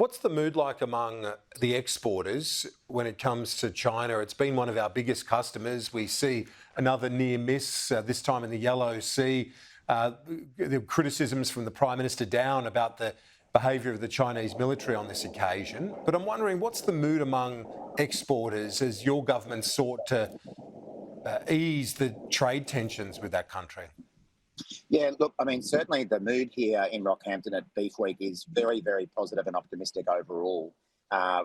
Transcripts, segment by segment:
What's the mood like among the exporters when it comes to China? It's been one of our biggest customers. We see another near miss, this time in the Yellow Sea. The criticisms from the Prime Minister down about the behaviour of the Chinese military on this occasion. But I'm wondering, what's the mood among exporters as your government sought to ease the trade tensions with that country? Yeah, look, I mean, certainly the mood here in Rockhampton at Beef Week is very, very positive and optimistic overall.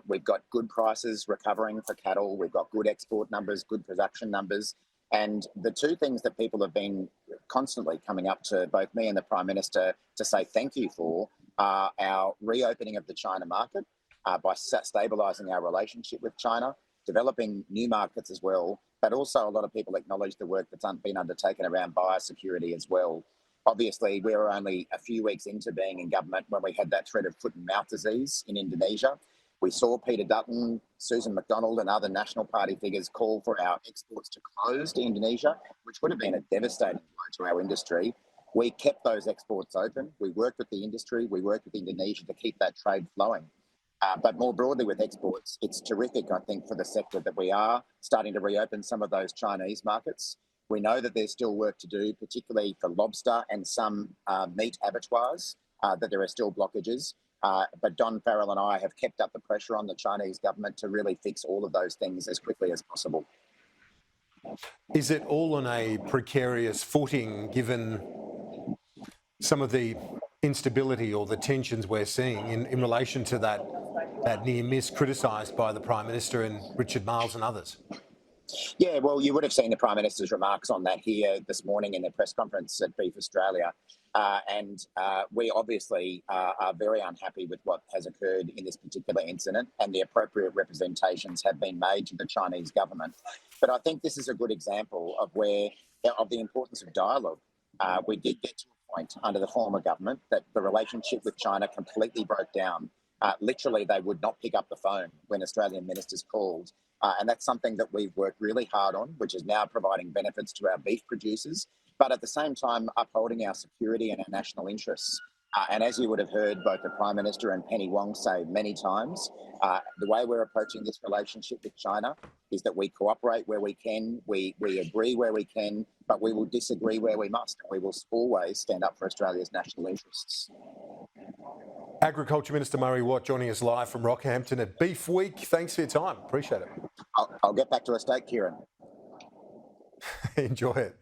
We've got good prices recovering for cattle. We've got good export numbers, good production numbers. And the two things that people have been constantly coming up to both me and the Prime Minister to say thank you for are our reopening of the China market by stabilising our relationship with China, developing new markets as well, but also a lot of people acknowledge the work that's been undertaken around biosecurity as well. Obviously, we were only a few weeks into being in government when we had that threat of foot and mouth disease in Indonesia. We saw Peter Dutton, Susan McDonald and other National Party figures call for our exports to close to Indonesia, which would have been a devastating blow to our industry. We kept those exports open. We worked with the industry. We worked with Indonesia to keep that trade flowing. But more broadly with exports, it's terrific, I think, for the sector that we are starting to reopen some of those Chinese markets. We know that there's still work to do, particularly for lobster and some meat abattoirs, that there are still blockages. But Don Farrell and I have kept up the pressure on the Chinese government to really fix all of those things as quickly as possible. Is it all on a precarious footing given some of the instability or the tensions we're seeing in relation to that near miss criticised by the Prime Minister and Richard Marles and others? Yeah, well, you would have seen the Prime Minister's remarks on that here this morning in the press conference at Beef Australia. We obviously are very unhappy with what has occurred in this particular incident, and the appropriate representations have been made to the Chinese government. But I think this is a good example of the importance of dialogue. We did get to a point under the former government that the relationship with China completely broke down. Literally, they would not pick up the phone when Australian ministers called. And that's something that we've worked really hard on, which is now providing benefits to our beef producers, but at the same time upholding our security and our national interests. And as you would have heard both the Prime Minister and Penny Wong say many times, the way we're approaching this relationship with China is that we cooperate where we can, we agree where we can, but we will disagree where we must. And we will always stand up for Australia's national interests. Agriculture Minister Murray Watt joining us live from Rockhampton at Beef Week. Thanks for your time. Appreciate it. I'll get back to a steak, Kieran. Enjoy it.